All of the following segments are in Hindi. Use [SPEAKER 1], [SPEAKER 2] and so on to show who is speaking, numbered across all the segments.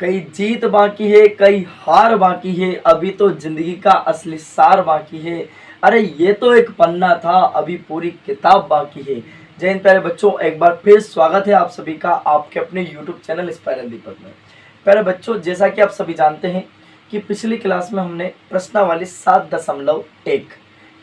[SPEAKER 1] कई जीत बाकी है, कई हार बाकी है, अभी तो जिंदगी का असली सार बाकी है। अरे ये तो एक पन्ना था, अभी पूरी किताब बाकी है। जय हिंद प्यारे बच्चों, एक बार फिर स्वागत है आप सभी का आपके अपने YouTube चैनल स्पाइरल दीपक में। प्यारे बच्चों, जैसा कि आप सभी जानते हैं कि पिछली क्लास में हमने प्रश्नावली 7.1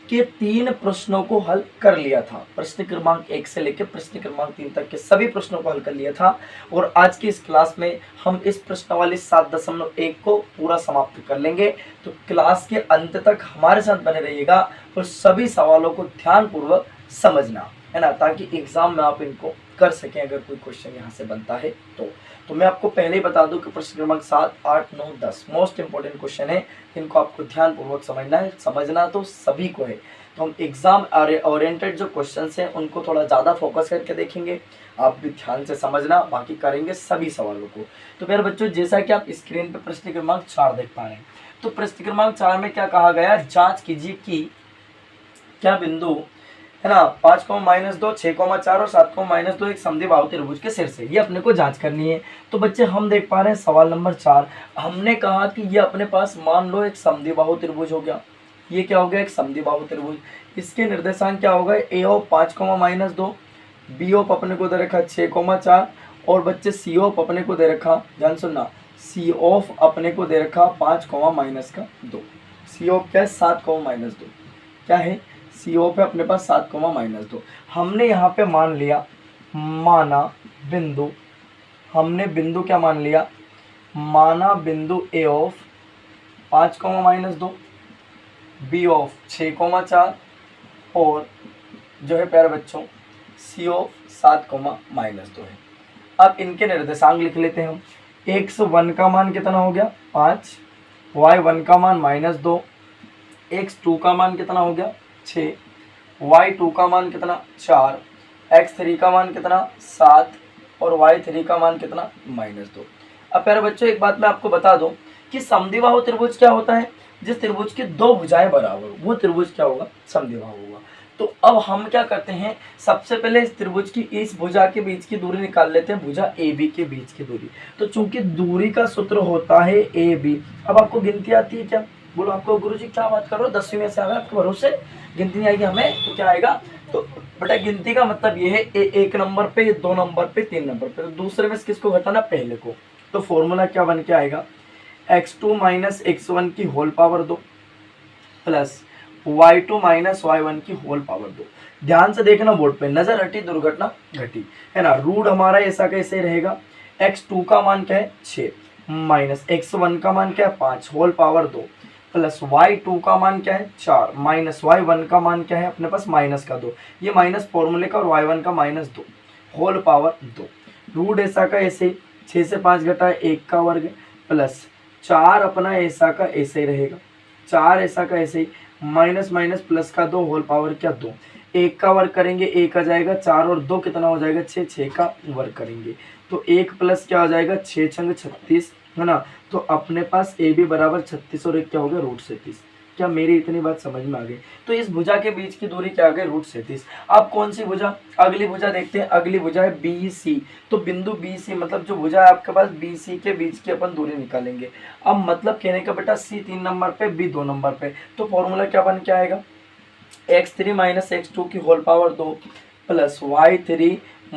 [SPEAKER 1] के 3 प्रश्नों को हल कर लिया था। प्रश्न क्रमांक 1 से लेकर प्रश्न क्रमांक 3 तक के सभी प्रश्नों को हल कर लिया था और आज की इस क्लास में हम इस प्रश्नावली 7.1 को पूरा समाप्त कर लेंगे। तो क्लास के अंत तक हमारे साथ बने रहिएगा और सभी सवालों को ध्यानपूर्वक समझना, है ना, ताकि एग्जाम में आप इनको कर सकें अगर कोई क्वेश्चन यहाँ से बनता है तो मैं आपको पहले ही बता दूं कि प्रश्न क्रमांक 7, 8, 9, 10 मोस्ट इंपोर्टेंट क्वेश्चन है, इनको आपको ध्यानपूर्वक समझना है। समझना तो सभी को है, तो हम एग्जाम ओरिएंटेड जो क्वेश्चंस हैं उनको थोड़ा ज़्यादा फोकस करके देखेंगे। आप भी ध्यान से समझना, बाकी करेंगे सभी सवालों को। तो मेरे बच्चों, जैसा कि आप स्क्रीन पर प्रश्न क्रमांक 4 देख पा रहे हैं, तो प्रश्न क्रमांक 4 में क्या कहा गया, जाँच कीजिए कि क्या बिंदु, है ना, 5,-2, 6,4 और 7,-2 एक समद्विबाहु त्रिभुज के शीर्ष है। ये अपने को जांच करनी है। तो बच्चे हम देख पा रहे हैं सवाल नंबर 4, हमने कहा कि ये अपने पास मान लो एक समद्विबाहु त्रिभुज हो गया। ये क्या हो गया, एक समद्विबाहु त्रिभुज। इसके निर्देशांक क्या होगा, ए ऑफ 5,-2, बी ऑफ अपने को दे रखा 6,4 और बच्चे सी ऑफ अपने को दे रखा, ध्यान सुनना, सी ऑफ अपने को दे रखा 5,-2। सी ऑफ क्या है, 7,-2 क्या है, सी ऑफ है अपने पास 7,-2। हमने यहाँ पे मान लिया, माना बिंदु, हमने बिंदु क्या मान लिया, माना बिंदु ए ऑफ 5,-2, बी ऑफ 6,4 और जो है प्यारे बच्चों सी ऑफ 7,-2 है। अब इनके निर्देशांक लिख लेते हैं हम। x1 का मान कितना हो गया 5, y1 का मान -2, x2 का मान कितना हो गया 6, y2 का मान कितना 4, x3 का मान कितना 7 और y3 का मान कितना -2। अब प्यारे बच्चों, एक बात मैं आपको बता दूं कि समद्विबाहु त्रिभुज क्या होता है, जिस त्रिभुज की 2 भुजाएं बराबर, वो त्रिभुज क्या होगा, समद्विबाहु होगा। तो अब हम क्या करते हैं, सबसे पहले इस त्रिभुज की इस भुजा के बीच की दूरी निकाल लेते हैं, भुजा ए बी के बीच की दूरी। तो चूंकि दूरी का सूत्र होता है ए बी, अब आपको गिनती आती है क्या, बोलो आपको गुरुजी क्या बात कर रहे हो, 10वीं में से आवे आपके भरोसे गिनती नहीं आएगी हमें, तो क्या आएगा, तो बेटा गिनती का मतलब ये है एक नंबर पे, 2 नंबर पे, 3 नंबर पे, तो दूसरे में से किसको घटाना, पहले को। तो फॉर्मूला क्या बन के आएगा, x2 - x1 की whole power 2 plus y2 - y1 की होल पावर 2। ध्यान से देखना बोर्ड पे, नजर हटी दुर्घटना घटी, है ना। रूट हमारा ऐसा कैसे रहेगा, x2 का मान क्या है 6 माइनस x1 का मान क्या है 5 होल पावर 2 प्लस y2 का मान क्या है 4 माइनस y1 का मान क्या है अपने पास माइनस का 2, ये माइनस फॉर्मूले का, और y1 का -2 होल पावर 2। रूट ऐसा का ऐसे 6 से 5 घटा 1 का वर्ग प्लस 4 अपना ऐसा का ऐसे ही रहेगा, 4 ऐसा का ऐसे ही, माइनस माइनस प्लस का 2 होल पावर क्या 2, 1 का वर्ग करेंगे 1 आ जाएगा, 4 और 2 कितना हो जाएगा 6, 6 का वर्ग करेंगे तो 1 प्लस क्या हो जाएगा 6 छंग 36, है ना। तो अपने पास ए बी बराबर 36 और 1 क्या हो गया √37। क्या मेरी इतनी बात समझ में आ गई। तो इस भुजा के बीच की दूरी क्या आ गई √37। अब कौन सी भुजा, अगली भुजा देखते हैं। अगली भुजा है बी सी, तो बिंदु बी सी मतलब जो भुजा है आपके पास बी सी के बीच की अपन दूरी निकालेंगे। अब मतलब कहने का बेटा सी 3 नंबर पे, बी 2 नंबर पे, तो फॉर्मूला क्या बन के आएगा, x3 - x2 की whole power 2 plus y3 -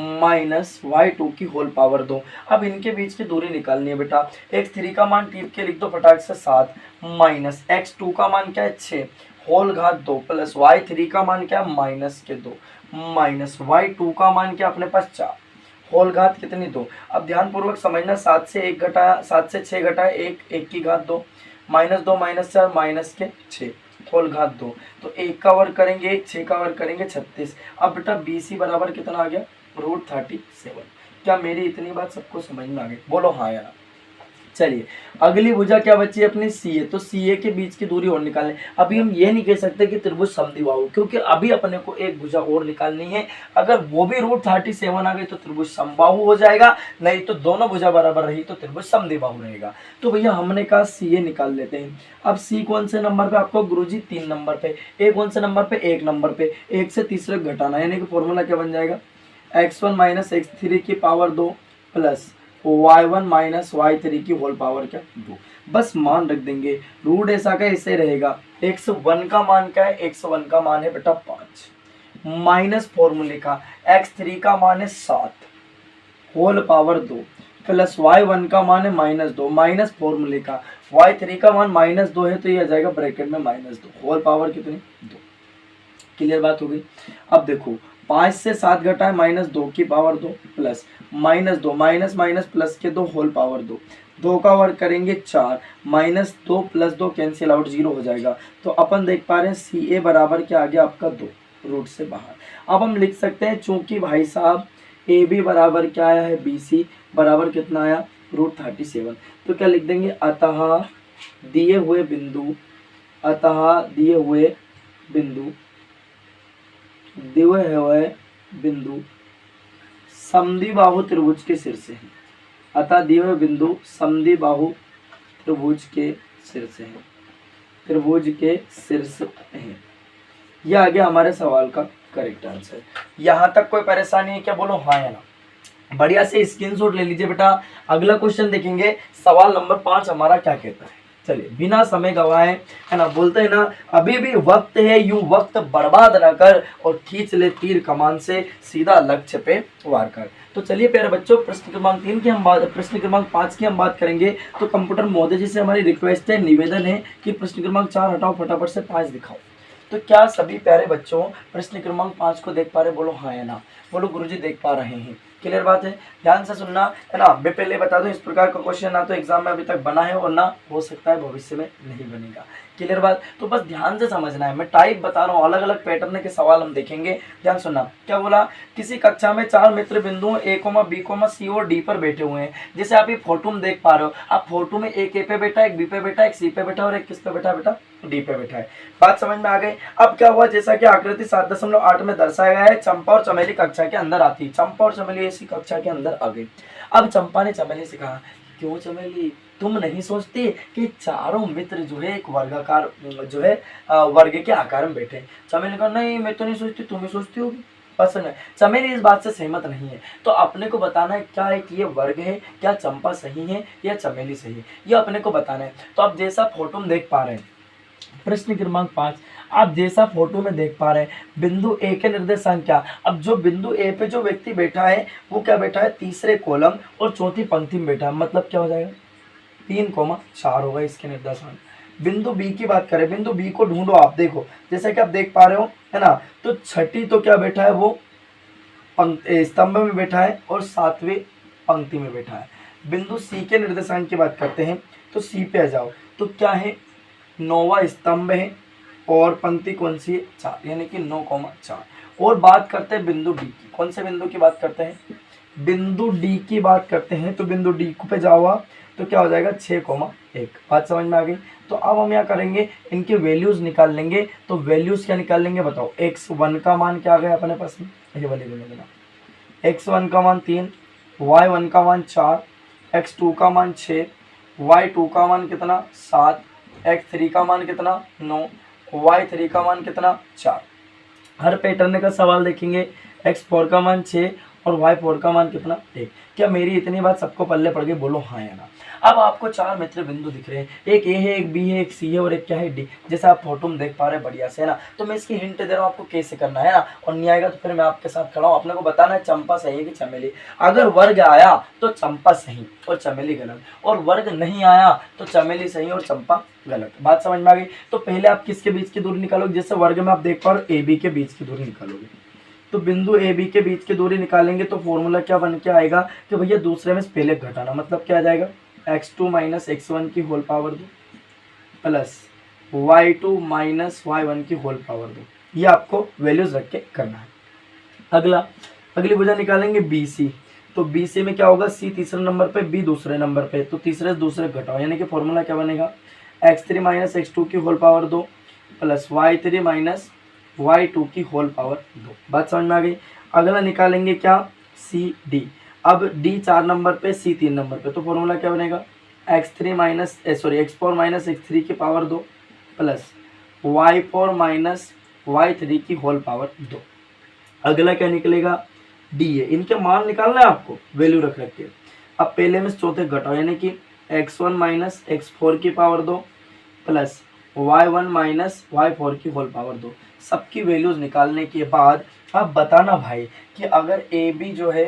[SPEAKER 1] y2 की होल पावर 2। अब इनके बीच की दूरी निकालनी है बेटा। x3 का मान टीप के लिख दो फटाक से 7 माइनस x2 का मान क्या है 6 होल घात 2 प्लस y3 का मान क्या है -2 माइनस y2 का मान क्या अपने पास 4 होल घात कितनी 2। अब ध्यानपूर्वक समझना, 7 से 1 घटाया, 7 से 6 घटाया 1, 1 की घात 2 -2 - 4 माइनस के 6 होल घात 2, तो 1 का वर्ग करेंगे 1, 6 का वर्ग करेंगे 36। अब बेटा बी सी बराबर कितना आ गया √37। क्या मेरी इतनी बात सबको समझ में आ गई, बोलो हाँ यार। चलिए अगली भुजा क्या बची अपनी सी ए, तो सी ए के बीच की दूरी और निकालें। अभी हम ये नहीं कह सकते कि त्रिभुज समद्विबाहु, क्योंकि अभी अपने को एक भुजा और निकालनी है। अगर वो भी √37 आ गई तो त्रिभुज समबाहु हो जाएगा, नहीं तो दोनों भुजा बराबर रही तो त्रिभुज समद्विबाहु रहेगा। तो भैया हमने कहा सी ए निकाल लेते हैं। अब सी कौन से नंबर पे आपको गुरुजी 3 नंबर पे, ए कौन से नंबर पे 1 नंबर पे, 1 से तीसरे घटाना, यानी कि फॉर्मूला क्या बन जाएगा x1 - x3 की power 2 plus y1 minus y3 की होल पावर क्या 2। बस मान रख देंगे, रूट ऐसा का ऐसे रहेगा। x1 का मान क्या है, x1 का मान है बेटा 5 माइनस फॉर्मूले का x3 का मान है 7 होल पावर 2 प्लस y1 का मान है -2 माइनस फॉर्मूले का y3 का मान -2 है, तो ये आ जाएगा ब्रैकेट में -2 होल पावर कितनी 2। क्लियर बात हो गई। अब देखो 5 से 7 घटाए -2 की power 2 plus -2 minus minus plus के 2 होल पावर 2, 2 का वर्ग करेंगे 4 -2 प्लस 2 कैंसिल आउट 0 हो जाएगा। तो अपन देख पा रहे हैं सी ए बराबर क्या आ गया आपका 2 रूट से बाहर। अब हम लिख सकते हैं चूंकि भाई साहब ए बी बराबर क्या आया है बी सी बराबर कितना आया √37, तो क्या लिख देंगे अतः दिए हुए बिंदु समद्विबाहु त्रिभुज के शीर्ष है। अतः दिए हुए बिंदु समद्विबाहु त्रिभुज के शीर्ष है। यह आ गया हमारे सवाल का करेक्ट आंसर। यहाँ तक कोई परेशानी है क्या, बोलो हाँ या ना। बढ़िया से स्क्रीनशॉट ले लीजिए बेटा। अगला क्वेश्चन देखेंगे, सवाल नंबर 5 हमारा क्या कहता है। चलिए बिना समय गवाए, है ना, बोलते हैं ना अभी भी वक्त है, यूं वक्त बर्बाद ना कर और खींच ले तीर कमान से सीधा लक्ष्य पे वार कर। तो चलिए प्यारे बच्चों, प्रश्न क्रमांक 5 की हम बात करेंगे। तो कंप्यूटर महोदय जी से हमारी रिक्वेस्ट है, निवेदन है कि प्रश्न क्रमांक 4 हटाओ, फटाफट से 5 दिखाओ। तो क्या सभी प्यारे बच्चों प्रश्न क्रमांक 5 को देख पा रहे, बोलो हाँ या ना। बोलो गुरुजी देख पा रहे हैं। क्लियर बात है, ध्यान से सुनना, है ना। मैं पहले बता दूं इस प्रकार का क्वेश्चन ना तो एग्जाम में अभी तक बना है और ना हो सकता है भविष्य में नहीं बनेगा। क्लियर बात, तो बस ध्यान से समझना है। मैं टाइप बता रहा हूँ, अलग अलग पैटर्न के सवाल हम देखेंगे। ध्यान सुनना, क्या बोला, किसी कक्षा में 4 मित्र बिंदुओं ए, बी, सी और डी पर बैठे हुए हैं। जैसे आप ये फोटो में देख पा रहे हो, आप फोटो में एक ए पे बैठा, एक बी पे बैठा, एक सी पे बैठा और एक किस पे बैठा बेटा डी पे बैठा है। बात समझ में आ गई। अब क्या हुआ, जैसा कि आकृति 7.8 में दर्शाया गया है, चंपा और चमेली कक्षा के अंदर आती। चंपा और चमेली ऐसी कक्षा के अंदर आ गई। अब चंपा ने चमेली से कहा, क्यों चमेली, तुम नहीं सोचती कि चारों मित्र जो है एक वर्गाकार जो है वर्ग के आकार में बैठे। चमेली कहा, नहीं मैं तो नहीं सोचती, तुम ही सोचती होगी। पसंद है, चमेली इस बात से सहमत नहीं है। तो अपने को बताना है क्या है कि ये वर्ग है, क्या चंपा सही है या चमेली सही है, ये अपने को बताना है। तो आप जैसा फोटो में देख पा रहे हैं, प्रश्न क्रमांक 5 आप जैसा फोटो में देख पा रहे हैं, बिंदु ए के निर्देशांक क्या। अब जो बिंदु ए पे जो व्यक्ति बैठा है वो क्या बैठा है, तीसरे कॉलम और चौथी पंक्ति में बैठा है। मतलब क्या हो जाएगा 3,4 होगा इसके निर्देशांक। बिंदु बी की बात करें, बिंदु बी को ढूंढो। आप देखो जैसा कि आप देख पा रहे हो, है ना, तो छठी तो क्या बैठा है वो स्तंभ में बैठा है और 7वीं पंक्ति में बैठा है। बिंदु सी के निर्देशांक की बात करते हैं, तो सी पे आ जाओ, तो क्या है 9वां स्तंभ है और पंक्ति कौन सी है 4, यानी कि 9,4। और बात करते हैं बिंदु डी की, कौन से बिंदु की बात करते हैं, बिंदु डी की बात करते हैं। तो बिंदु डी पे जाओ तो क्या हो जाएगा 6,1। बात समझ में आ गई। तो अब हम यहाँ करेंगे, इनके वैल्यूज निकाल लेंगे। तो वैल्यूज क्या निकाल लेंगे बताओ, x1 का मान क्या आ गया अपने पास में, ये वाले देना, x1 का मान 3, y1 का मान 4, x2 का मान 6, y2 का मान कितना 7, x3 का मान कितना 9, y3 का मान कितना 4। हर पैटर्न का सवाल देखेंगे, x4 का मान 6 और y4 का मान कितना 1। क्या मेरी इतनी बात सबको पल्ले पड़ गई, बोलो हाँ या ना। अब आपको 4 मित्र बिंदु दिख रहे हैं, एक ए है, एक बी है, एक सी है और एक क्या है डी, जैसे आप फोटो में देख पा रहे हैं बढ़िया से, है ना। तो मैं इसकी हिंट दे रहा हूँ आपको कैसे करना है ना, और नहीं आएगा तो फिर मैं आपके साथ खड़ा हूँ। अपने को बताना है चंपा सही है कि चमेली। अगर वर्ग आया तो चंपा सही और चमेली गलत, और वर्ग नहीं आया तो चमेली सही और चंपा गलत। बात समझ में आ गई। तो पहले आप किसके बीच की दूरी निकालोगे, जैसे वर्ग में आप देख पा रहे हो ए बी के बीच की दूरी निकालोगे। तो बिंदु ए बी के बीच की दूरी निकालेंगे तो फॉर्मूला क्या बन के आएगा कि भैया दूसरे में पहले घटाना, मतलब क्या आ जाएगा x2 माइनस x1 की whole power 2 plus y2 minus y1 की होल पावर 2। ये आपको वैल्यूज रख के करना है। अगली भुजा निकालेंगे BC। तो BC में क्या होगा, C तीसरे नंबर पे, B दूसरे नंबर पे, तो तीसरे से दूसरे घटाओ, यानी कि फॉर्मूला क्या बनेगा x3 माइनस x2 की whole power 2 plus y3 minus y2 की होल पावर 2। बात समझ में आ गई। अगला निकालेंगे क्या CD। अब D 4 नंबर पे, C 3 नंबर पे, तो फॉर्मूला क्या बनेगा x4 माइनस x3 की power 2 plus y4 minus y3 की होल पावर 2। अगला क्या निकलेगा D है। इनके मान निकालना है आपको, वैल्यू रख के। अब पहले में चौथे घटाओ, यानी कि x1 माइनस x4 की power 2 plus y1 minus y4 की होल पावर 2। सबकी वैल्यूज निकालने के बाद अब बताना भाई कि अगर ए बी जो है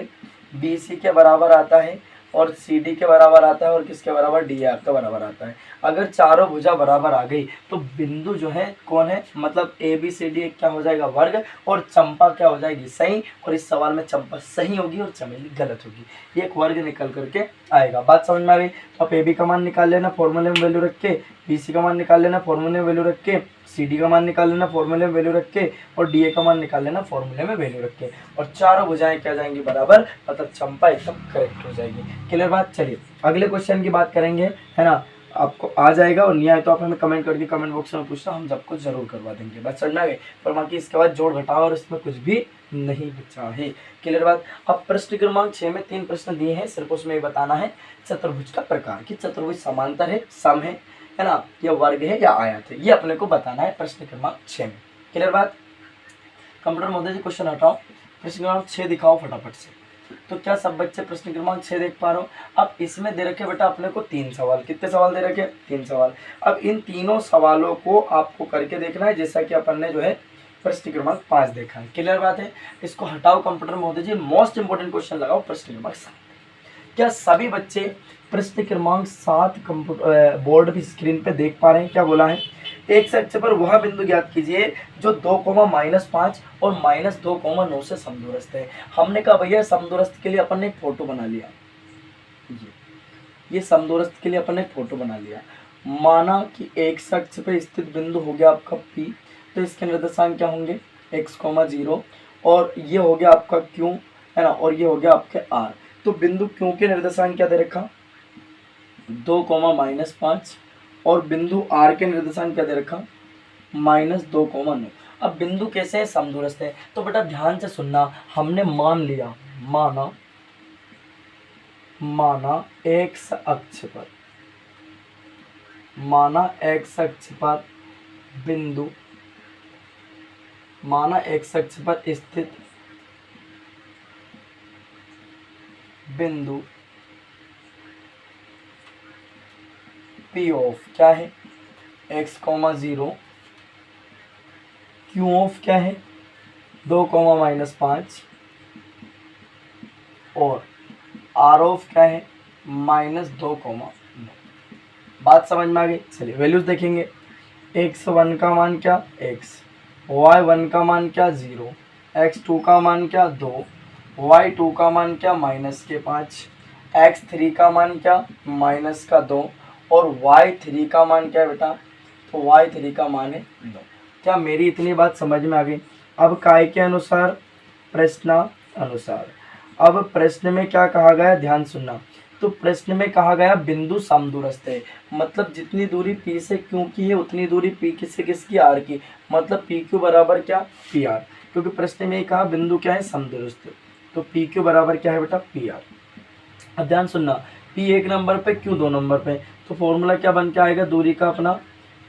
[SPEAKER 1] बी सी के बराबर आता है और सी डी के बराबर आता है और किसके बराबर, डी आर के बराबर आता है। अगर चारों भुजा बराबर आ गई तो बिंदु जो है कौन है, मतलब ए बी सी डी क्या हो जाएगा, वर्ग, और चंपा क्या हो जाएगी, सही। और इस सवाल में चंपा सही होगी और चमेली गलत होगी, ये एक वर्ग निकल करके आएगा। बात समझ में आ गई। तो आप ए बी का मान निकाल लेना फॉर्मूले में वैल्यू रख के, बी सी का मान निकाल लेना फॉर्मूले में वैल्यू रख के, सी डी का मान निकाल लेना फॉर्मूले में वैल्यू रख के, और डी ए का मान निकाल लेना फॉर्मूले में वैल्यू रख के, और चारों भुजाएं क्या जाएंगी, बराबर, मतलब चंपा एकदम करेक्ट हो जाएगी। क्लियर बात। चलिए अगले क्वेश्चन की बात करेंगे, है ना। आपको आ जाएगा और नहीं आए तो आप हमें कमेंट करके कमेंट बॉक्स में पूछना, हम सबको जरूर करवा देंगे। बात समझ में आ गई। पर बाकी इसके बाद जोड़ घटाओ और इसमें कुछ भी नहीं बचा है। क्लियर बात। अब प्रश्न क्रमांक 6 में 3 प्रश्न दिए हैं, सिर्फ उसमें बताना है चतुर्भुज का प्रकार, कि चतुर्भुज समांतर है, सम है ना, या वर्ग है या आयत है, ये अपने को बताना है प्रश्न क्रमांक 6 में। क्लियर बात। कंप्यूटर महोदय जी क्वेश्चन हटाओ, प्रश्न क्रमांक 6 दिखाओ फटाफट से। तो क्या सब बच्चे प्रश्न क्रमांक 6 देख पा रहे हो। अब इसमें दे रखे बेटा अपने को 3 सवाल, कितने सवाल दे रखे, 3 सवाल। अब इन तीनों सवालों को आपको करके देखना है, जैसा कि अपन ने जो है प्रश्न क्रमांक 5 देखा है। क्लियर बात है। इसको हटाओ कंप्यूटर महोदय जी, मोस्ट इंपोर्टेंट क्वेश्चन लगाओ प्रश्न क्रमांक 7। क्या सभी बच्चे प्रश्न क्रमांक 7 कंप्यूटर बोर्ड भी स्क्रीन पे देख पा रहे हैं। क्या बोला है, एक से अक्ष पर वह बिंदु ज्ञात कीजिए जो 2,-5 और -2,9 से समदूरस्थ है। हमने कहा भैया समदूरस्थ के लिए अपन ने एक फोटो बना लिया, ये समदूरस्थ के लिए अपन ने एक फोटो बना लिया। माना कि एक से अक्ष पर स्थित बिंदु हो गया आपका P, तो इसके निर्देशांक क्या होंगे, x,0, और ये हो गया आपका Q, है ना, और ये हो गया आपके R। तो बिंदु Q के निर्देशांक क्या दे रखा, 2,-5, और बिंदु R के निर्देशांक क्या दे रखा, -2,9। अब बिंदु कैसे है, समदूरस्थ है। तो बेटा ध्यान से सुनना, हमने मान लिया, माना x अक्ष पर बिंदु, माना x अक्ष पर स्थित बिंदु P ऑफ क्या है, x,0, Q ऑफ क्या है, 2,-5, और R ऑफ क्या है, -2,9। बात समझ में आ गई। चलिए वैल्यूज देखेंगे। x1 का मान क्या, x, y1 का मान क्या, 0, x2 का मान क्या, 2, y2 का मान क्या, -5, x3 का मान क्या, -2, और y3 का मान क्या है बेटा, तो y3 का मान है 2। क्या मेरी इतनी बात समझ में आ गई। अब काय के अनुसार, प्रश्नानुसार। अब प्रश्न में क्या कहा गया, ध्यान सुनना। तो प्रश्न में कहा गया बिंदु समदूरस्थ है, मतलब जितनी दूरी P से Q की है उतनी दूरी P से किसकी, R की, मतलब PQ बराबर क्या, PR, क्योंकि प्रश्न में कहा बिंदु क्या है, समदूरस्थ। तो PQ बराबर क्या है बेटा, PR। अब ध्यान सुनना, P 1 नंबर पे, Q 2 नंबर पे, तो फॉर्मूला क्या बन के आएगा, दूरी का अपना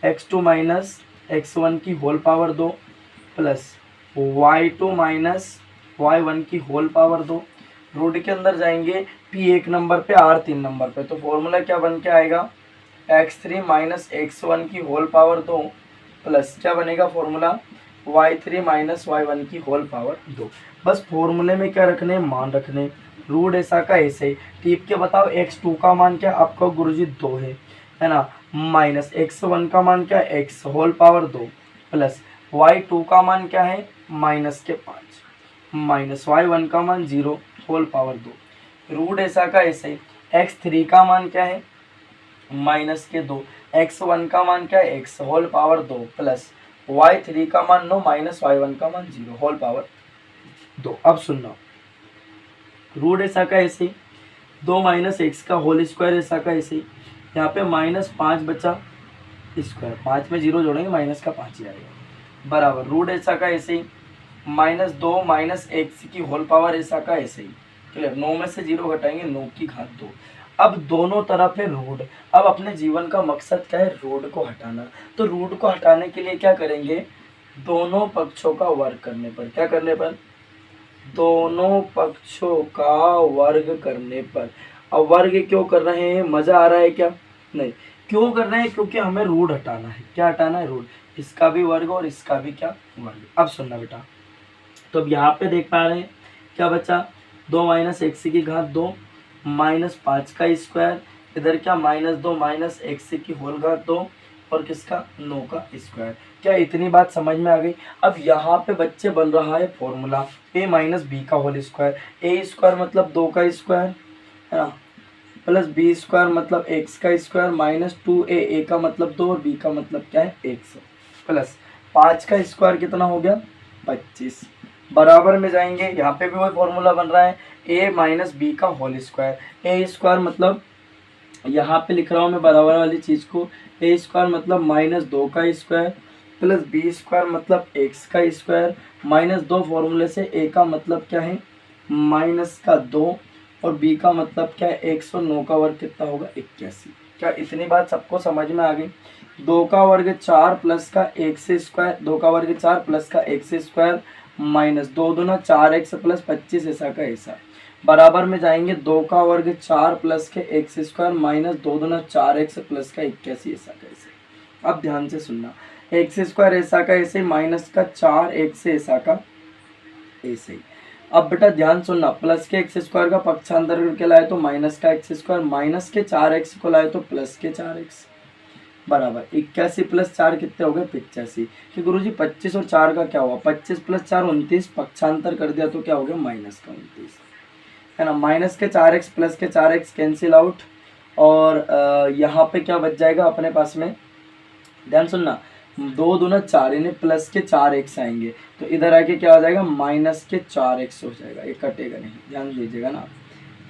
[SPEAKER 1] x2 माइनस x1 की whole power 2 plus y2 minus y1 की होल पावर 2। रूट के अंदर जाएंगे, P 1 नंबर पे, R 3 नंबर पे, तो फॉर्मूला क्या बन के आएगा, x3 माइनस x1 की होल पावर 2 प्लस क्या बनेगा फॉर्मूला, y3 माइनस y1 की होल पावर 2। बस फॉर्मूले में क्या रखने, मान रखने, रूट ऐसा का ऐसे। टिप के बताओ x2 का मान क्या, आपका गुरुजी 2 है ना, माइनस x1 का मान क्या, x whole power 2 plus y2 का मान क्या है, -5, माइनस y1 का मान 0 होल पावर 2। रूट ऐसा का ऐसे। x3 का मान क्या है, -2, x1 का मान क्या है, x whole power 2 plus y3 का मान 9 माइनस y1 का मान 0 होल पावर 2। अब सुनना, रूट ऐसा का ऐसे, 2 माइनस x का होल स्क्वायर ऐसा का ऐसे, यहाँ पे -5 बचा स्क्वायर, 5 में 0 जोड़ेंगे माइनस का 5 ही आएगा, बराबर रूट ऐसा का ऐसे ही, -2 माइनस x की होल पावर ऐसा का ऐसे ही। क्लियर, 9 में से 0 घटाएंगे 9 की घात 2। अब दोनों तरफ है रूट। अब अपने जीवन का मकसद क्या है, रूट को हटाना। तो रूट को हटाने के लिए क्या करेंगे, दोनों पक्षों का वर्ग करने पर, क्या करने पर, दोनों पक्षों का वर्ग करने पर। अब वर्ग क्यों कर रहे हैं, मजा आ रहा है क्या? नहीं। क्यों कर रहे हैं? क्योंकि हमें रूट हटाना है। क्या हटाना है? रूट। इसका भी वर्ग और इसका भी क्या? वर्ग। अब सुनना बेटा, तो अब यहाँ पे देख पा रहे हैं क्या बचा? 2 माइनस एक्स की घात 2 माइनस 5 का स्क्वायर, इधर क्या -2 माइनस एक्स की होल घात 2 और किसका? 9 का स्क्वायर। क्या इतनी बात समझ में आ गई? अब यहाँ पे बच्चे बन रहा है फॉर्मूला a माइनस बी का होल स्क्वायर। ए स्क्वायर मतलब 2 का स्क्वायर है ना, प्लस बी स्क्वायर मतलब एक्स का स्क्वायर माइनस 2a, a का मतलब 2 और b का मतलब क्या है? x, प्लस 5 का स्क्वायर कितना हो गया? 25। बराबर में जाएंगे, यहाँ पे भी वही फॉर्मूला बन रहा है a माइनस बी का होल स्क्वायर। ए स्क्वायर मतलब यहाँ पे लिख रहा हूँ मैं बराबर वाली चीज़ को, ए स्क्वायर मतलब -2 का स्क्वायर प्लस बी स्क्वायर मतलब एक्स का स्क्वायर -2 फॉर्मूले से ए का मतलब क्या है? -2 और बी का मतलब क्या है? 109 का वर्ग कितना होगा? 81। क्या इतनी बात सबको समझ में आ गई? 2 का वर्ग 4 प्लस का एक्स स्क्वायर, 2 का वर्ग 4 प्लस का एक्स स्क्वायर माइनस 2 दूना 4x प्लस 25 ऐसा का ऐसा। बराबर में जाएंगे 2 का वर्ग 4 प्लस के एक्स स्क्वायर माइनस 2 दूना 4x प्लस का 81 ऐसा का ऐसे। अब ध्यान से सुनना, एक्स स्क्वायर ऐसा का ऐसे माइनस का 4x ऐसा का ऐसे ही। अब बेटा ध्यान सुनना, प्लस के एक्स स्क्वायर का पक्षांतर करके लाए तो माइनस का एक्स स्क्वायर, माइनस के 4x को लाए तो प्लस के 4x बराबर 81 प्लस 4 कितने हो गए? 85। कि गुरुजी 25 और 4 का क्या हुआ? 25 प्लस 4 29, पक्षांतर कर दिया तो क्या हो गया? माइनस का 29 है ना। माइनस के 4x प्लस के 4x कैंसिल आउट और यहाँ पे क्या बच जाएगा अपने पास में? ध्यान सुनना, 2 दूना 4 यानी प्लस के 4x आएंगे तो इधर आके क्या हो जाएगा? माइनस के 4x हो जाएगा। ये कटेगा नहीं, ध्यान दीजिएगा ना,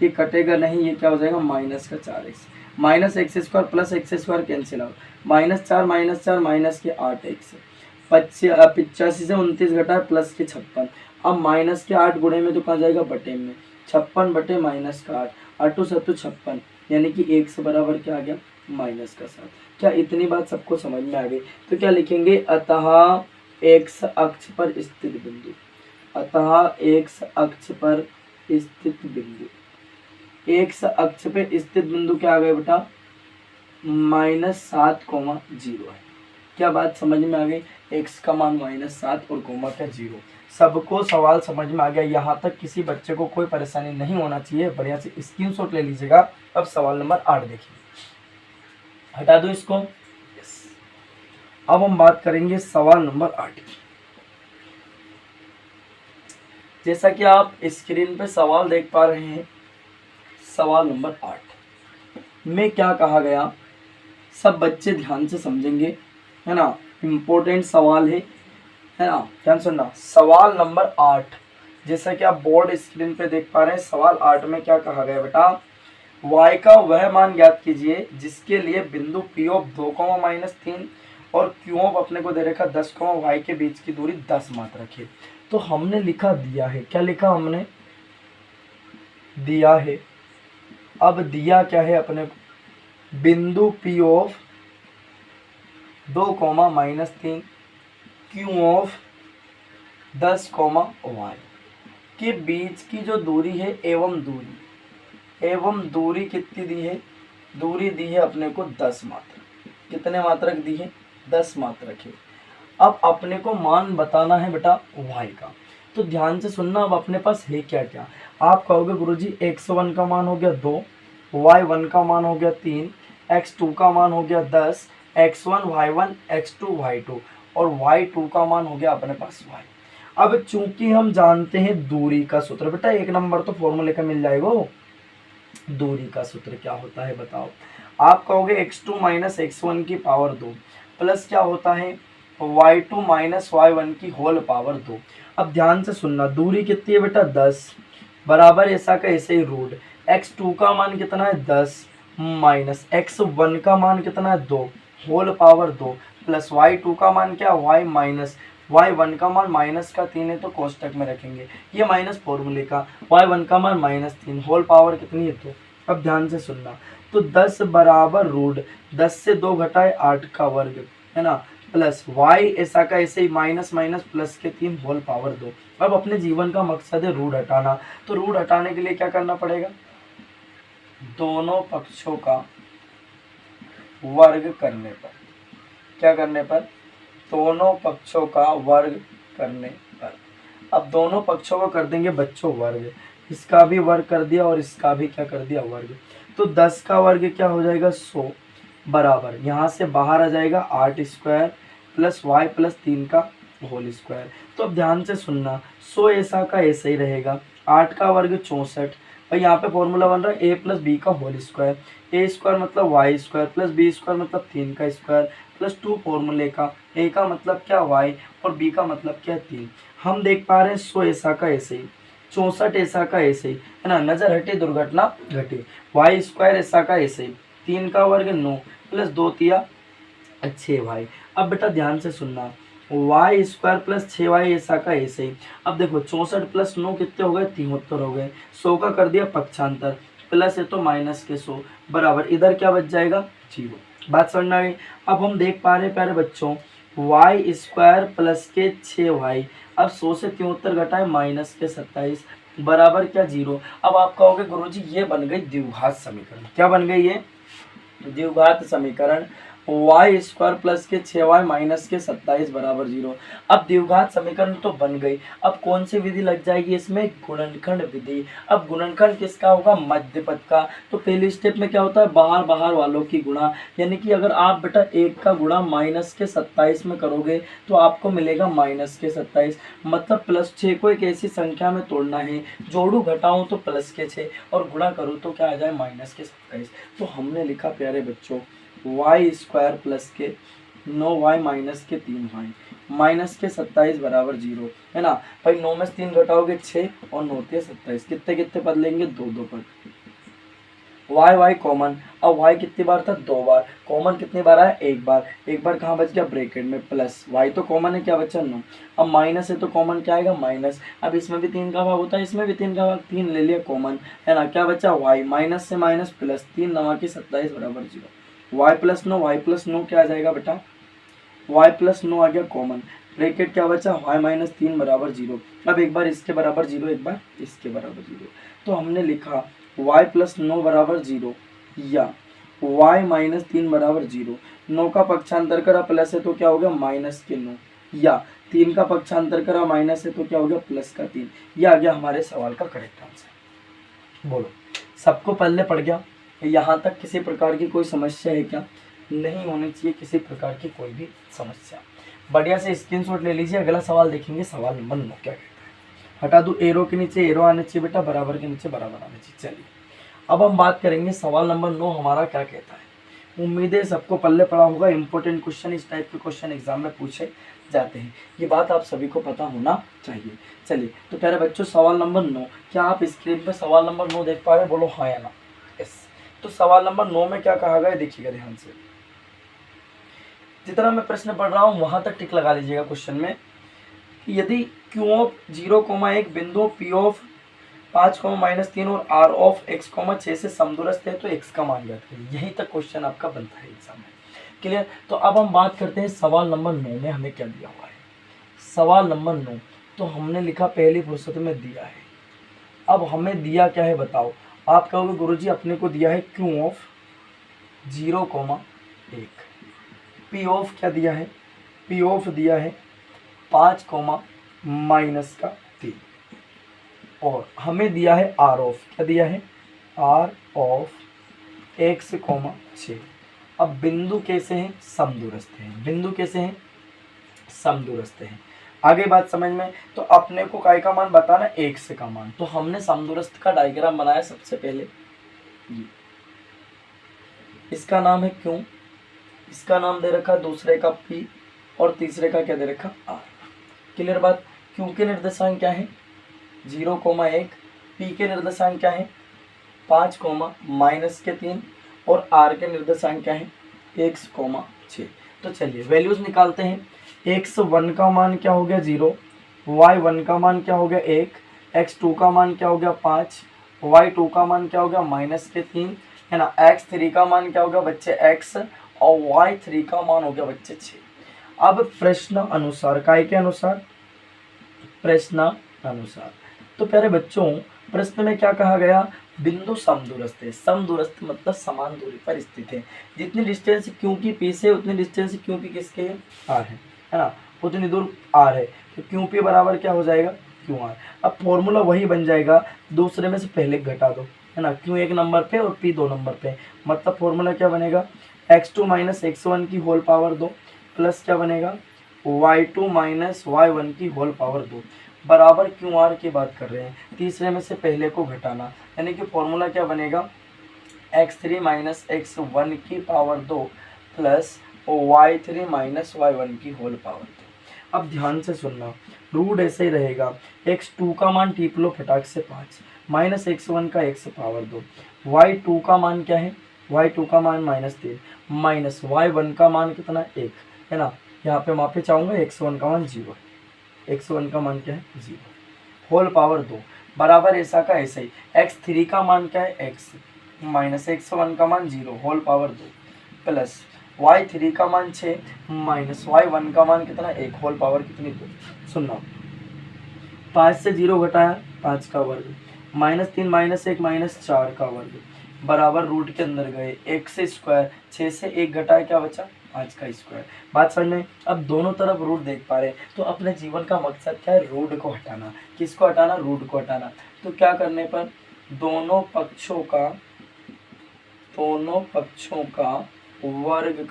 [SPEAKER 1] ये कटेगा नहीं, ये क्या हो जाएगा? माइनस का 4x minus x square plus x square cancel out, -4 minus के 8x 85 से 29 घटा प्लस के 56। अब माइनस के 8 गुणे में तो कहाँ जाएगा? बटे में, 56 बटे माइनस का 8, 8 सत्तू 56 यानी कि x बराबर क्या आ गया? -7। क्या इतनी बात सबको समझ में आ गई? तो क्या लिखेंगे? अतः x अक्ष पर स्थित बिंदु, अतः x अक्ष पर स्थित बिंदु, एक्स अक्ष पे स्थित बिंदु क्या आ गए बेटा? -7,0 है। क्या बात समझ में आ गई? एक्स का मान -7 और कोमा का 0। सबको सवाल समझ में आ गया? यहाँ तक किसी बच्चे को कोई परेशानी नहीं होना चाहिए। बढ़िया से स्क्रीनशॉट ले लीजिएगा। अब सवाल नंबर 8 देखिए, हटा दो इसको। यस, अब हम बात करेंगे सवाल नंबर 8 की। जैसा कि आप स्क्रीन पे सवाल देख पा रहे हैं, सवाल नंबर 8 में क्या कहा गया, सब बच्चे ध्यान से समझेंगे, है ना। इम्पोर्टेंट सवाल है ना। ध्यान सुनना, सवाल नंबर 8 जैसा कि आप बोर्ड स्क्रीन पे देख पा रहे हैं, सवाल 8 में क्या कहा गया बेटा? y का वह मान ज्ञात कीजिए जिसके लिए बिंदु P ऑफ 2,-3 और Q ऑफ अपने को दे रखा 10, y के बीच की दूरी 10 मात्रक है। तो हमने लिखा दिया है, क्या लिखा हमने? दिया है। अब दिया क्या है अपने को? बिंदु P of 2,-3 Q of 10, y के बीच की जो दूरी है एवं दूरी कितनी दी है? दूरी दी है अपने को 10 मात्रक। कितने मात्रक दी है? 10 मात्रक है। अब अपने को मान बताना है बेटा y का। तो ध्यान से सुनना, अब अपने पास है क्या क्या। आप कहोगे गुरुजी x1 का मान हो गया 2, y1 का मान हो गया 3, x2 का मान हो गया 10, x1 y1 x2 y2 और y2 का मान हो गया अपने पास y। अब चूंकि हम जानते हैं दूरी का सूत्र, बेटा 1 नंबर तो फॉर्मूले का मिल जाएगा। दूरी का सूत्र क्या होता है बताओ? आप कहोगे x2 माइनस x1 की पावर 2 प्लस क्या होता है? y2 माइनस y1 की होल पावर 2। अब ध्यान से सुनना, दूरी कितनी है बेटा? 10 बराबर ऐसा का ऐसे ही रूट। x2 का मान कितना है? 10 माइनस x1 का मान कितना है? 2 होल पावर 2 प्लस y2 का मान क्या? y माइनस y1 का मान माइनस का 3 है तो कोष्टक में रखेंगे, ये माइनस फॉर्मूले का, y1 का मान -3 होल पावर कितनी है? 2। अब ध्यान से सुनना, तो 10 बराबर रूट 10 से 2 घटाए 8 का वर्ग है ना, प्लस y ऐसा का ऐसे ही माइनस प्लस के 3 होल पावर 2। अब अपने जीवन का मकसद है रूट हटाना, तो रूट हटाने के लिए क्या करना पड़ेगा? दोनों पक्षों का वर्ग करने पर, क्या करने पर, दोनों पक्षों का वर्ग करने पर। अब दोनों पक्षों को कर देंगे बच्चों वर्ग, इसका भी वर्ग कर दिया और इसका भी क्या कर दिया, वर्ग। तो 10 का वर्ग क्या हो जाएगा, 100 बराबर, यहाँ से बाहर आ जाएगा 8 स्क्वायर प्लस वाई प्लस 3 का होल स्क्वायर। तो अब ध्यान से सुनना, 100 ऐसा का ऐसा ही रहेगा, 8 का वर्ग 64, और यहाँ पे फॉर्मूला बन रहा है a प्लस बी का होल स्क्वायर, ए स्क्वायर मतलब y square plus b square मतलब 3 का स्क्वायर प्लस 2 फॉर्मूले का, a का मतलब क्या y और b का मतलब क्या 3। हम देख पा रहे हैं 100 ऐसा का ऐसे ही, 64 ऐसा का ऐसे ही, है ना, नजर हटे दुर्घटना घटे। वाई स्क्वायर ऐसा का ऐसे ही, 3 का वर्ग 9 प्लस 2 तिया 6 भाई। अब बेटा ध्यान से सुनना, वाई स्क्वायर प्लस 6 वाई ऐसा का ऐसे ही। अब देखो 64 प्लस 9 कितने हो गए, 73 हो गए, 100 का कर दिया पक्षांतर, प्लस है तो माइनस के 100 बराबर, इधर क्या बच जाएगा, 0। बात समझ में आ गई। अब हम देख पा रहे हैं प्यारे बच्चों, वाई स्क्वायर प्लस के 6 वाई, अब 100 से 73 घटाए माइनस के 27 बराबर क्या, 0। अब आप कहोगे गुरुजी ये बन गई द्विघात समीकरण, क्या बन गई ये, द्विघात समीकरण, वाई स्क्वायर प्लस के 6y माइनस के 27 बराबर 0। अब द्विघात समीकरण तो बन गई, अब कौन सी विधि लग जाएगी इसमें, गुणनखंड विधि। अब गुणनखंड किसका होगा, मध्य पद का। तो पहली स्टेप में क्या होता है, बाहर बाहर वालों की गुणा, यानी कि अगर आप बेटा 1 का गुणा माइनस के 27 में करोगे तो आपको मिलेगा माइनस के 27, मतलब प्लस 6 को एक ऐसी संख्या में तोड़ना है, जोड़ू घटाऊं तो प्लस के 6 और गुणा करूँ तो क्या आ जाए, माइनस के 27। तो हमने लिखा प्यारे बच्चों, वाई स्क्वायर प्लस के 9y माइनस के 3y माइनस के 27 बराबर 0, है ना भाई। 9 में से 3 घटाओगे 6 और 9 के 27, कितने कितने पद लेंगे, 2 पद। y कॉमन, अब y कितनी बार था, 2 बार, कॉमन कितनी बार आया, 1 बार, एक बार कहाँ बच गया, ब्रैकेट में, प्लस y तो कॉमन है, क्या बचा 9, अब माइनस है तो कॉमन क्या आएगा, माइनस। अब इसमें भी 3 का भाग होता है, इसमें भी 3 का भाग, 3 ले लिया कॉमन, है ना, क्या बचा y, माइनस से माइनस प्लस, 3 9 की 27 बराबर 0। y प्लस 9 क्या आ जाएगा बेटा, y प्लस 9 आ गया कॉमन, ब्रैकेट क्या बचा, y माइनस 3 बराबर 0। अब एक बार इसके बराबर 0, एक बार इसके बराबर 0, तो हमने लिखा y प्लस 9 बराबर 0 या y माइनस 3 बराबर 0। 9 का पक्षांतर करा प्लस है तो क्या हो गया, माइनस के 9, या 3 का पक्षांतर करा माइनस है तो क्या हो गया, प्लस का 3। यह आ गया हमारे सवाल का करेक्ट आंसर। बोलो, सबको पल्ले पड़ गया, यहाँ तक किसी प्रकार की कोई समस्या है क्या, नहीं होनी चाहिए किसी प्रकार की कोई भी समस्या। बढ़िया से स्क्रीनशॉट ले लीजिए, अगला सवाल देखेंगे, सवाल नंबर 9 क्या कहता है। हटा दूँ, एरो के नीचे एरो आने चाहिए बेटा, बराबर के नीचे बराबर आने चाहिए। चलिए अब हम बात करेंगे सवाल नंबर 9 हमारा क्या कहता है। उम्मीद है सबको पल्ले पड़ा होगा, इंपॉर्टेंट क्वेश्चन, इस टाइप के क्वेश्चन एग्जाम में पूछे जाते हैं, ये बात आप सभी को पता होना चाहिए। चलिए तो प्यारे बच्चों, सवाल नंबर 9, क्या आप स्क्रीन पर सवाल नंबर 9 देख पा रहे हैं, बोलो हाँ या ना। यस, तो सवाल नंबर 9 में क्या कहा गया है, देखिएगा ध्यान से, जितना मैं प्रश्न पढ़ रहा हूँ वहां तक टिक लगा लीजिएगा क्वेश्चन में, कि यदि Q ऑफ 0,1 बिंदु P ऑफ 5,-3 और R ऑफ x,6 से समदूरस्थ है तो x का मान ज्ञात करिए। यही तक क्वेश्चन आपका बनता है एग्जाम में, क्लियर। तो अब हम बात करते हैं सवाल नंबर 9 में हमें क्या दिया हुआ है। सवाल नंबर 9 तो हमने लिखा पहली फुर्सत में दिया है। अब हमें दिया क्या है बताओ, आप कहोगे गुरुजी अपने को दिया है Q ऑफ 0,1, P ऑफ क्या दिया है, P ऑफ दिया है 5,-3 और हमें दिया है R ऑफ, क्या दिया है, R ऑफ x,6। अब बिंदु कैसे हैं, समदूरस्थ हैं, बिंदु कैसे हैं, समदूरस्थ हैं। आगे बात समझ में, तो अपने को काय का मान बताना, x का मान, तो हमने समदूरस्थ का डायग्राम बनाया सबसे पहले, ये इसका नाम है Q, इसका नाम दे रखा दूसरे का P और तीसरे का क्या दे रखा, R। क्लियर बात। Q के निर्देशांक क्या है, 0,1, P के निर्देशांक क्या है, 5,-3 और R के निर्देशांक क्या है, x,6। तो चलिए वैल्यूज निकालते हैं। x1 का मान क्या हो गया 0, y1 का मान क्या हो गया 1, x2 का मान क्या हो गया 5, y2 का मान क्या हो गया -3, है ना, x3 का मान क्या हो गया बच्चे x और y3 का मान हो गया बच्चे 6। अब प्रश्न अनुसार, काय के अनुसार, प्रश्न अनुसार, तो प्यारे बच्चों प्रश्न में क्या कहा गया, बिंदु समदूरस्थ है। समदूरस्थ मतलब समान दूरी पर स्थित है। जितनी डिस्टेंस क्यू की पी से उतनी डिस्टेंस क्यू की किसके है, आर है ना, उतनी दूर आर है। तो क्यू पी बराबर क्या हो जाएगा, क्यू आर। अब फॉर्मूला वही बन जाएगा, दूसरे में से पहले घटा दो, है ना, क्यू एक नंबर पे और पी दो नंबर पे। मतलब फॉर्मूला क्या बनेगा, x2 माइनस x1 की होल पावर 2 प्लस क्या बनेगा y2 माइनस y1 की होल पावर 2 बराबर क्यू आर की बात कर रहे हैं, तीसरे में से पहले को घटाना, यानी कि फॉर्मूला क्या बनेगा x3 माइनस x1 की power 2 plus y3 minus y1 की होल पावर 2। अब ध्यान से सुनना, रूट ऐसे ही रहेगा, x2 का मान टीप लो फटाक से 5 माइनस x1 का x पावर 2, y2 का मान क्या है, y2 का मान -3 माइनस y1 का मान कितना 1 है ना, यहाँ पे मापे चाहूँगा x1 का मान 0, x1 का मान क्या है 0 होल पावर 2 बराबर ऐसा का ऐसा ही, x3 का मान क्या है x माइनस x1 का मान 0 होल पावर 2 प्लस y3 का मान 6 माइनस y1 का मान कितना 1 होल पावर कितनी 2। सुनना, 5 से 0 घटाया 5 का वर्ग -3 माइनस 1 माइनस 4 का वर्ग बराबर रूट के अंदर गए x स्क्वायर, 6 से 1 घटाया क्या बचा 5 का स्क्वायर। बात समझ में, अब दोनों तरफ रूट देख पा रहे हैं, तो अपने जीवन का मकसद क्या है, रूट को हटाना। किसको हटाना, रूट को हटाना। तो क्या करने पर, दोनों पक्षों का वर्ग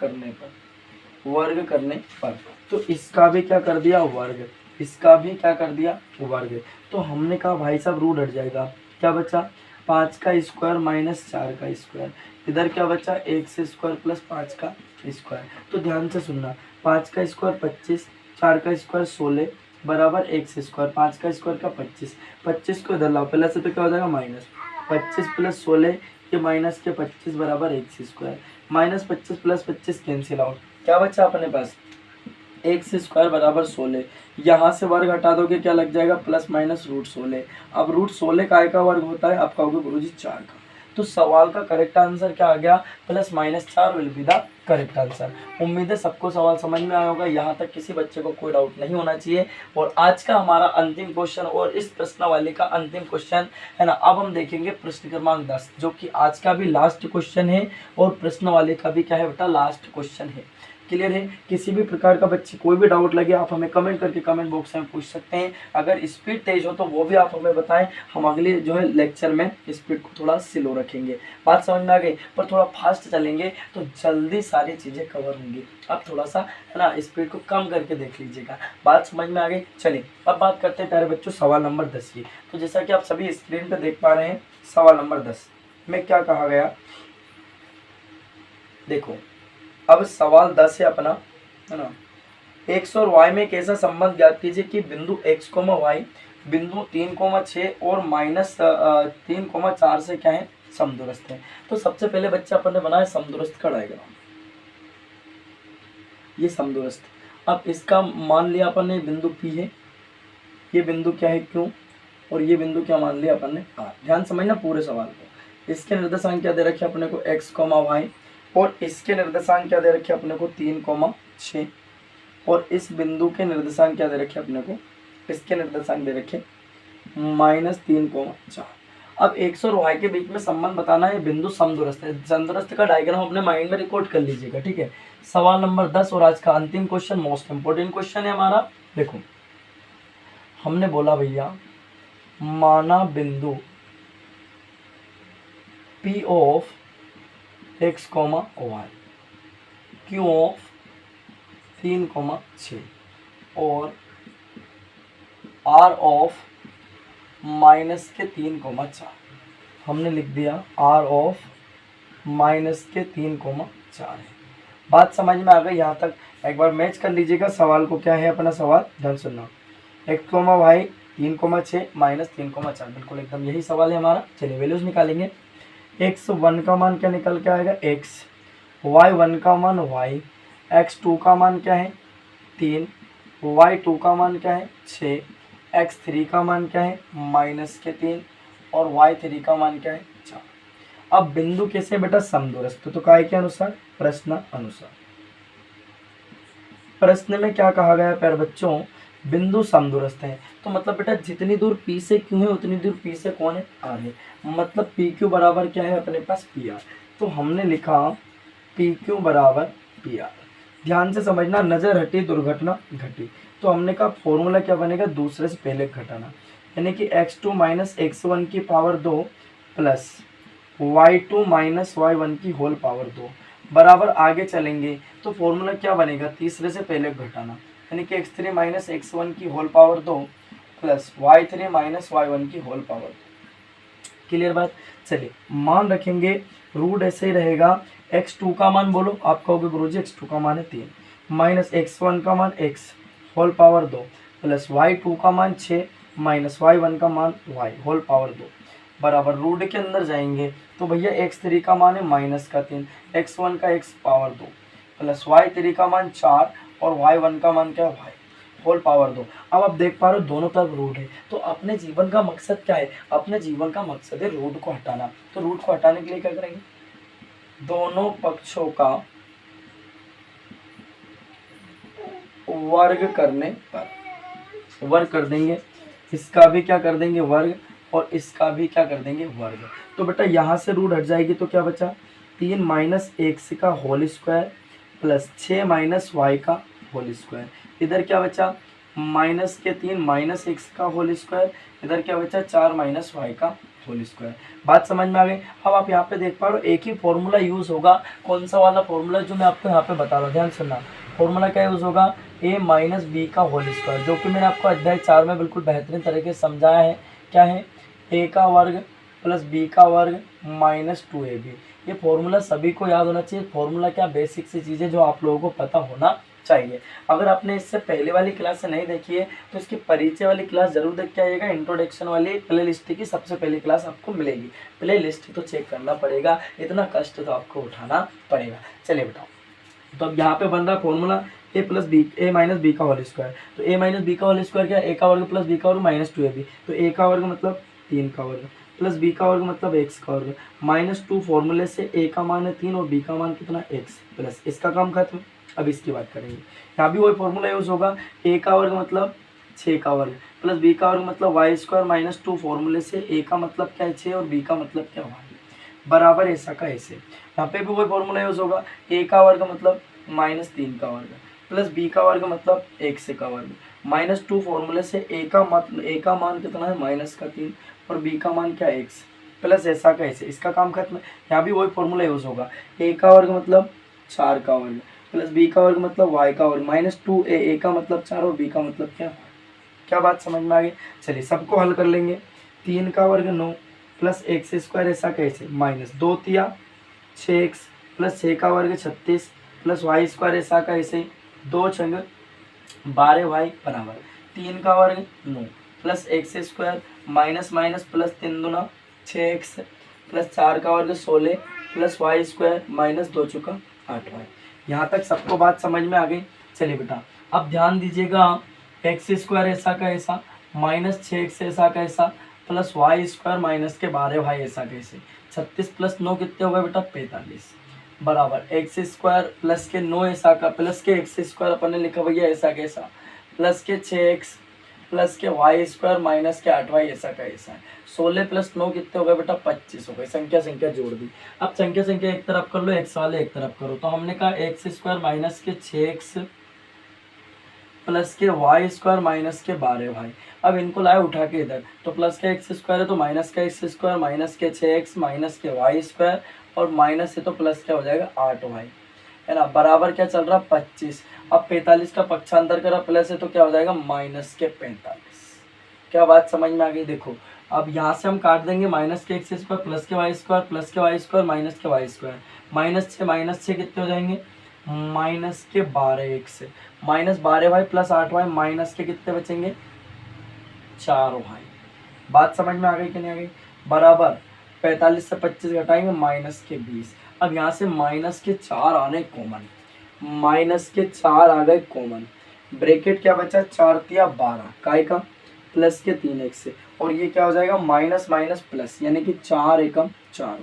[SPEAKER 1] करने पर तो इसका भी क्या कर दिया वर्ग, इसका भी क्या कर दिया वर्ग। तो हमने कहा भाई साहब रूट हट जाएगा, क्या बचा 5 का स्क्वायर माइनस 4 का स्क्वायर, इधर क्या बचा x स्क्वायर प्लस 5 का स्क्वायर। तो ध्यान से सुनना, 5 का स्क्वायर 25, 4 का स्क्वायर 16 बराबर x स्क्वायर, 5 का स्क्वायर का 25, 25 को इधर लाओ पहले से, तो क्या हो जाएगा माइनस 25 प्लस 16 के माइनस के 25 बराबर x square, minus 25 plus 25 cancel out, क्या बचा अपने पास एक्स स्क्वायर बराबर 16। यहाँ से वर्ग हटा दोगे क्या लग जाएगा प्लस माइनस रूट 16। अब रूट 16 काय का वर्ग होता है, आप कहोगे गुरुजी 4 का। तो सवाल का करेक्ट आंसर क्या आ गया, +-4 will be the correct answer. उम्मीद है सबको सवाल समझ में आया होगा, यहाँ तक किसी बच्चे को कोई डाउट नहीं होना चाहिए। और आज का हमारा अंतिम क्वेश्चन और इस प्रश्नावली का अंतिम क्वेश्चन है ना, अब हम देखेंगे प्रश्न क्रमांक 10, जो कि आज का भी लास्ट क्वेश्चन है और प्रश्नावली का भी क्या है बेटा लास्ट क्वेश्चन है। क्लियर है, किसी भी प्रकार का बच्चे कोई भी डाउट लगे आप हमें कमेंट करके कमेंट बॉक्स में पूछ सकते हैं। अगर स्पीड तेज हो तो वो भी आप हमें बताएं, हम अगले जो है लेक्चर में स्पीड को थोड़ा स्लो रखेंगे। बात समझ में आ गई, पर थोड़ा फास्ट चलेंगे तो जल्दी सारी चीज़ें कवर होंगी। अब थोड़ा सा है ना स्पीड को कम करके देख लीजिएगा। बात समझ में आ गई। चलिए अब बात करते हैं प्यारे बच्चों सवाल नंबर 10 की। तो जैसा कि आप सभी स्क्रीन पर देख पा रहे हैं, सवाल नंबर 10 में क्या कहा गया, देखो अब सवाल 10 है अपना, है ना, x और y में एक ऐसा संबंध ज्ञात कीजिए कि बिंदु x, y बिंदु 3,6 और -3,4 से क्या है समदूरस्थ है। तो सबसे पहले बच्चा अपन ने बनाया समदूरस्थ का डायग्राम, ये समदूरस्थ। अब इसका मान लिया अपन ने बिंदु P है, ये बिंदु क्या है Q, और ये बिंदु क्या मान लिया अपन ने R। ध्यान समझना पूरे सवाल को। इसके निर्देशांक क्या दे रखे अपने को x, y, और इसके निर्देशांक क्या दे रखे अपने को 3,6, और इस बिंदु के निर्देशांक क्या दे रखे अपने को, इसके निर्देशांक दे रखे -3,4। अब x और y के बीच में संबंध बताना है, बिंदु समदूरस्थ है। समदूरस्थ का डायग्राम अपने माइंड में रिकॉर्ड कर लीजिएगा, ठीक है। सवाल नंबर 10 और आज का अंतिम क्वेश्चन, मोस्ट इंपोर्टेंट क्वेश्चन है हमारा। देखो हमने बोला भैया, माना बिंदु P of x, y, Q of 3,6 और R ऑफ -3,4। हमने लिख दिया R ऑफ -3,4 है। बात समझ में आ गई यहाँ तक। एक बार मैच कर लीजिएगा सवाल को, क्या है अपना सवाल, ध्यान सुनना। x, y 3,6 -3,4, बिल्कुल एकदम यही सवाल है हमारा। चलिए वैल्यूज निकालेंगे। x1 का मान क्या निकल के आएगा x, y1 का मान y, x2 का मान क्या है 3, y2 का मान क्या है 6, x3 का मान क्या है -3 और y3 का मान क्या है 4। अब बिंदु कैसे बेटा समदूरस्थ, तो काय के अनुसार, प्रश्न अनुसार। प्रश्न में क्या कहा गया प्यारे बच्चों, बिंदु समदूरस्थ है। तो मतलब बेटा जितनी दूर P से Q है उतनी दूर P से कौन है, R है। मतलब PQ बराबर क्या है अपने पास, PR। तो हमने लिखा PQ बराबर PR। ध्यान से समझना, नजर हटी दुर्घटना घटी। तो हमने कहा फॉर्मूला क्या बनेगा, दूसरे से पहले घटाना, यानी कि x2 माइनस x1 की power 2 plus y2 minus y1 की होल पावर 2 बराबर आगे चलेंगे तो फॉर्मूला क्या बनेगा, तीसरे से पहले घटाना, यानी कि x3 माइनस x1 की whole power 2 plus y3 minus y1 की होल पावर 2। क्लियर बात। चलिए मान रखेंगे, रूट ऐसे ही रहेगा। x2 का मान बोलो, आप कहोगे गुरुजी x2 का मान है 3 माइनस x1 का मान x whole power 2 plus y2 का मान 6 माइनस y1 का मान y होल पावर 2 बराबर रूट के अंदर जाएंगे तो भैया x3 का मान है माइनस का 3, x1 का x पावर 2 प्लस y3 का मान 4 और y1 का मान क्या, y होल पावर 2। अब आप देख पा रहे हो दोनों तरफ रूट है। तो अपने जीवन का मकसद क्या है, अपने जीवन का मकसद है रूट को हटाना। तो रूट को हटाने के लिए क्या करेंगे, दोनों पक्षों का वर्ग करने पर वर्ग कर देंगे, इसका भी क्या कर देंगे वर्ग और इसका भी क्या कर देंगे वर्ग। तो बेटा यहाँ से रूट हट जाएगी तो क्या बचा, 3 माइनस एक्स का whole square plus 6 minus y का होल स्क्वायर। इधर क्या बचा, माइनस के 3 माइनस एक्स का होल स्क्वायर, इधर क्या बचा 4 माइनस वाई का होल स्क्वायर। बात समझ में आ गई। अब आप यहाँ पे देख पा रहे हो एक ही फॉर्मूला यूज होगा, कौन सा वाला फॉर्मूला जो मैं आपको यहाँ पे बता रहा हूँ, ध्यान सुनना। फॉर्मूला क्या यूज होगा, a माइनस बी का होल स्क्वायर, जो कि मैंने आपको अध्याय 4 में बिल्कुल बेहतरीन तरीके से समझाया है। क्या है, a का वर्ग प्लस b का वर्ग माइनस 2ab। ये फॉर्मूला सभी को याद होना चाहिए। फॉर्मूला क्या, बेसिक सी चीज़ें जो आप लोगों को पता होना चाहिए। अगर आपने इससे पहले वाली क्लास से नहीं देखी है तो इसकी परिचय वाली क्लास जरूर देख के आइएगा। इंट्रोडक्शन वाली प्ले लिस्ट की सबसे पहली क्लास आपको मिलेगी। प्ले लिस्ट तो चेक करना पड़ेगा, इतना कष्ट तो आपको उठाना पड़ेगा। चलिए बताओ, तो अब यहाँ पे बन रहा फॉर्मूला ए प्लस बी, ए माइनस बी का होल स्क्वायर। तो ए माइनस बी का होल स्क्वायर क्या, ए का वर्ग प्लस बी का वर्ग माइनस 2ab। तो ए का वर्ग मतलब 3 का वर्ग प्लस बी का वर्ग मतलब x का वर्ग माइनस 2। फॉर्मूले से a का मान है 3 और b का मान कितना x प्लस, इसका काम खत्म। अब इसकी बात करेंगे, यहाँ भी वही फॉर्मूला यूज होगा, a का वर्ग मतलब 6 का वर्ग प्लस b का वर्ग मतलब y स्क्वायर माइनस 2। फॉर्मूले से a का मतलब क्या है 6 और b का मतलब क्या y बराबर ऐसा का ऐसे। यहाँ पे भी वही फॉर्मूला यूज होगा, a का वर्ग मतलब माइनस 3 का वर्ग प्लस b का वर्ग मतलब x का वर्ग माइनस 2। फॉर्मूले से a का मान कितना है माइनस का 3 और b का मान क्या x प्लस ऐसा का ऐसे, इसका काम खत्म। यहाँ भी वही फॉर्मूला यूज होगा, a का वर्ग मतलब 4 का वर्ग प्लस b का वर्ग मतलब y का वर्ग माइनस 2a, a का मतलब 4 और b का मतलब क्या बात समझ में आ गई। चलिए सबको हल कर लेंगे। 3 का वर्ग 9 प्लस एक्स स्क्वायर ऐसा कैसे, माइनस 2 तिया 6x प्लस 6 का वर्ग 36 प्लस वाई स्क्वायर ऐसा का ऐसे 2 छंग 12y बराबर 3 का वर्ग 9 plus x square minus minus plus 3 दूना 6x प्लस 4 का वर्ग 16 प्लस वाई स्क्वायर माइनस 2 चुका 8y। यहाँ तक सबको बात समझ में आ गई। चलिए बेटा अब ध्यान दीजिएगा, एक्स स्क्वायर ऐसा का ऐसा माइनस 6x ऐसा का ऐसा प्लस वाई स्क्वायर माइनस के 12y ऐसा कैसे। 36 प्लस 9 कितने हो गए बेटा 45 बराबर एक्स स्क्वायर प्लस के 9 ऐसा का प्लस के एक्स स्क्वायर अपन ने लिखा भैया ऐसा कैसा प्लस के 6x प्लस के वाई स्क्वायर माइनस के 8y ऐसा का ऐसा है। 16 प्लस 9 कितने हो गए बेटा 25 हो गए। संख्या जोड़ दी। अब संख्या एक तरफ कर लो, एक्स वाले एक तरफ करो। तो हमने कहा एक्स स्क्वायर माइनस के 6x प्लस के वाई स्क्वायर माइनस के 12y। अब इनको लाए उठा के इधर, तो प्लस का एक्स स्क्वायर है तो माइनस का एक्स स्क्वायर माइनस के 6x माइनस के वाई स्क्वायर और माइनस से तो प्लस क्या हो जाएगा 8y है ना, बराबर क्या चल रहा 25। अब 45 का पक्षांतर करा प्लस है तो क्या हो जाएगा माइनस के 45। क्या बात समझ में आ गई। देखो अब यहाँ से हम काट देंगे माइनस के एक्स स्क्वायर प्लस के वाई स्क्वायर प्लस के वाई स्क्वायर माइनस के वाई स्क्वायर माइनस 6 कितने हो जाएंगे माइनस के 12x minus 12y plus 8y minus के कितने बचेंगे 4y। बात समझ में आ गई कि नहीं आ गई। बराबर 45 से 25 घटाएंगे माइनस के 20। अब यहाँ से माइनस के 4 आने कॉमन, माइनस के 4 आ गए कॉमन। ब्रैकेट क्या बचा 4 तिया 12 काय का प्लस के 3x से और ये क्या हो जाएगा माइनस माइनस प्लस यानी कि 4 एकम 4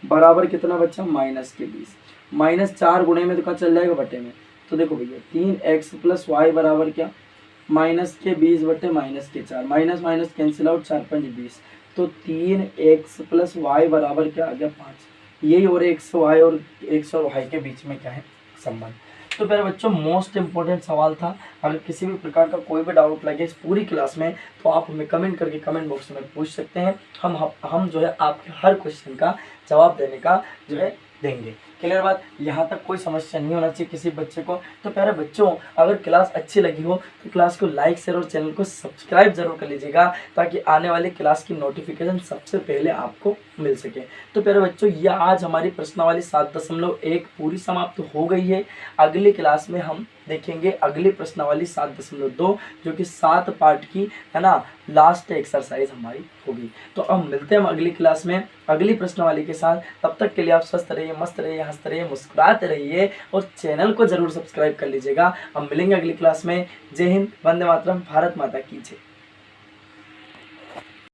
[SPEAKER 1] बराबर कितना बचा माइनस के 20। माइनस 4 गुणे में तो क्या चल जाएगा बटे में। तो देखो भैया 3x प्लस वाई बराबर क्या
[SPEAKER 2] -20/-4, माइनस माइनस कैंसिल आउट, 4×5 = 20, तो 3x + y बराबर क्या आ गया 5। यही और x और y के बीच में क्या है संबंध। तो प्यारे बच्चों मोस्ट इंपॉर्टेंट सवाल था। अगर किसी भी प्रकार का कोई भी डाउट लगे इस पूरी क्लास में तो आप हमें कमेंट करके कमेंट बॉक्स में पूछ सकते हैं। हम जो है आपके हर क्वेश्चन का जवाब देने का जो है देंगे। क्लियर बात, यहाँ तक कोई समस्या नहीं होना चाहिए किसी बच्चे को। तो प्यारे बच्चों अगर क्लास अच्छी लगी हो तो क्लास को लाइक शेयर और चैनल को सब्सक्राइब जरूर कर लीजिएगा ताकि आने वाली क्लास की नोटिफिकेशन सबसे पहले आपको मिल सके। तो प्यारे बच्चों यह आज हमारी प्रश्नावली 7.1 पूरी समाप्त हो गई है। अगली क्लास में हम देखेंगे अगली प्रश्नावली 7.2 जो कि 7 पार्ट की है ना लास्ट एक्सरसाइज हमारी होगी। तो अब मिलते हैं हम अगली क्लास में अगली प्रश्नावली के साथ। तब तक के लिए आप स्वस्थ रहिए, मस्त रहिए, हंसते रहिए, मुस्कुराते रहिए और चैनल को जरूर सब्सक्राइब कर लीजिएगा। अब मिलेंगे अगली क्लास में। जय हिंद, वंदे मातरम, भारत माता की जय।